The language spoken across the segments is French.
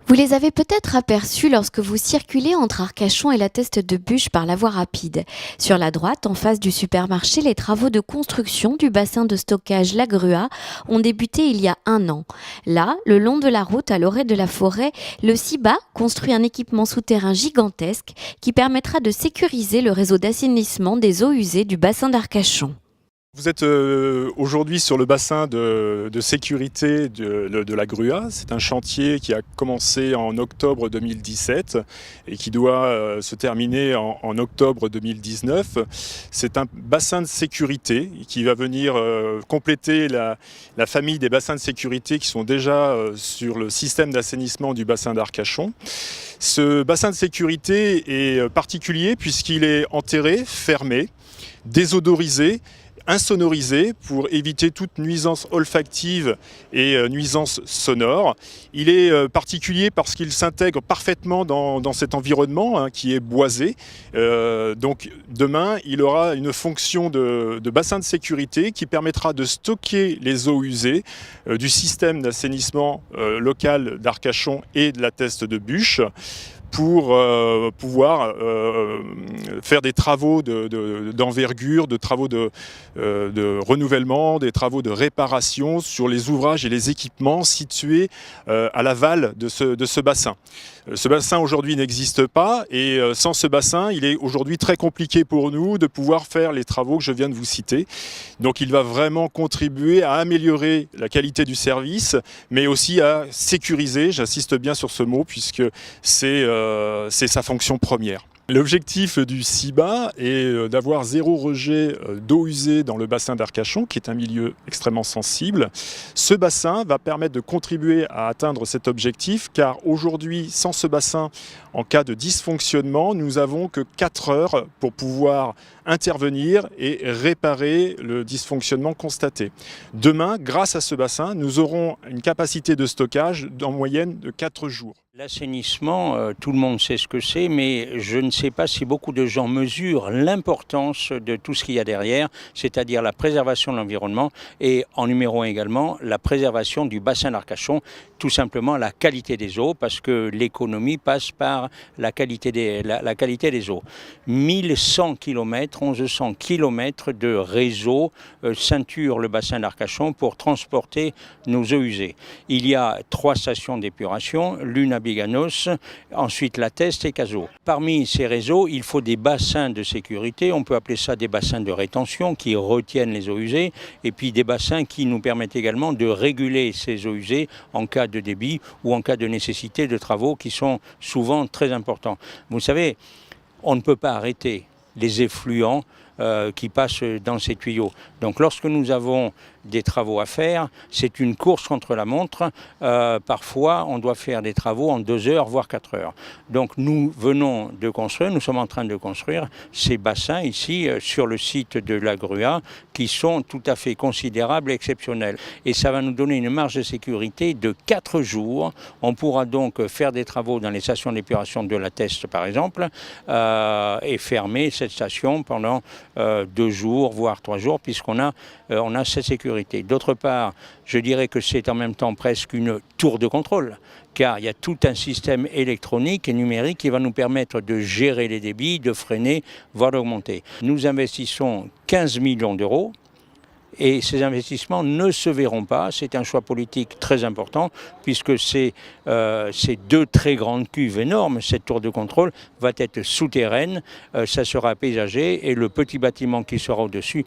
Vous les avez peut-être aperçus lorsque vous circulez entre Arcachon et la Teste de Buch par la voie rapide. Sur la droite, en face du supermarché, les travaux de construction du bassin de stockage La Grua ont débuté il y a 1 an. Là, le long de la route à l'orée de la forêt, le CIBA construit un équipement souterrain gigantesque qui permettra de sécuriser le réseau d'assainissement des eaux usées du bassin d'Arcachon. Vous êtes aujourd'hui sur le bassin de sécurité de la Grua. C'est un chantier qui a commencé en octobre 2017 et qui doit se terminer en octobre 2019. C'est un bassin de sécurité qui va venir compléter la famille des bassins de sécurité qui sont déjà sur le système d'assainissement du bassin d'Arcachon. Ce bassin de sécurité est particulier puisqu'il est enterré, fermé, désodorisé, insonorisé pour éviter toute nuisance olfactive et nuisance sonore. Il est particulier parce qu'il s'intègre parfaitement dans cet environnement qui est boisé. Donc demain, il aura une fonction de bassin de sécurité qui permettra de stocker les eaux usées du système d'assainissement local d'Arcachon et de la Teste de Buch, pour pouvoir faire des travaux d'envergure, de travaux de renouvellement, des travaux de réparation sur les ouvrages et les équipements situés à l'aval de ce bassin. Ce bassin aujourd'hui n'existe pas et sans ce bassin, il est aujourd'hui très compliqué pour nous de pouvoir faire les travaux que je viens de vous citer. Donc il va vraiment contribuer à améliorer la qualité du service, mais aussi à sécuriser, j'insiste bien sur ce mot, puisque c'est sa fonction première. L'objectif du CIBA est d'avoir 0 rejet d'eau usée dans le bassin d'Arcachon, qui est un milieu extrêmement sensible. Ce bassin va permettre de contribuer à atteindre cet objectif, car aujourd'hui, sans ce bassin, en cas de dysfonctionnement, nous n'avons que 4 heures pour pouvoir intervenir et réparer le dysfonctionnement constaté. Demain, grâce à ce bassin, nous aurons une capacité de stockage en moyenne de 4 jours. L'assainissement, tout le monde sait ce que c'est, mais je ne sais pas si beaucoup de gens mesurent l'importance de tout ce qu'il y a derrière, c'est-à-dire la préservation de l'environnement et en numéro 1 également, la préservation du bassin d'Arcachon, tout simplement la qualité des eaux, parce que l'économie passe par la qualité des eaux. 1100 km, 1100 km de réseau ceinture le bassin d'Arcachon pour transporter nos eaux usées. Il y a 3 stations d'épuration, l'une à Biganos, ensuite la Teste et Cazaux. Parmi ces réseaux, il faut des bassins de sécurité, on peut appeler ça des bassins de rétention qui retiennent les eaux usées, et puis des bassins qui nous permettent également de réguler ces eaux usées en cas de débit ou en cas de nécessité de travaux qui sont souvent très importants. Vous savez, on ne peut pas arrêter les effluents qui passent dans ces tuyaux. Donc lorsque nous avons des travaux à faire, c'est une course contre la montre. Parfois, on doit faire des travaux en 2 heures, voire 4 heures. Donc nous venons de construire, nous sommes en train de construire ces bassins ici sur le site de la Grua qui sont tout à fait considérables et exceptionnels. Et ça va nous donner une marge de sécurité de 4 jours. On pourra donc faire des travaux dans les stations d'épuration de la Teste par exemple et fermer cette station pendant 2 jours, voire 3 jours, puisqu'on a cette sécurité. D'autre part, je dirais que c'est en même temps presque une tour de contrôle, car il y a tout un système électronique et numérique qui va nous permettre de gérer les débits, de freiner, voire d'augmenter. Nous investissons 15 millions d'euros. Et ces investissements ne se verront pas. C'est un choix politique très important puisque ces 2 très grandes cuves énormes, cette tour de contrôle, va être souterraine, ça sera paysagé et le petit bâtiment qui sera au-dessus,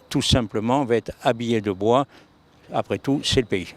tout simplement va être habillé de bois. Après tout, c'est le pays.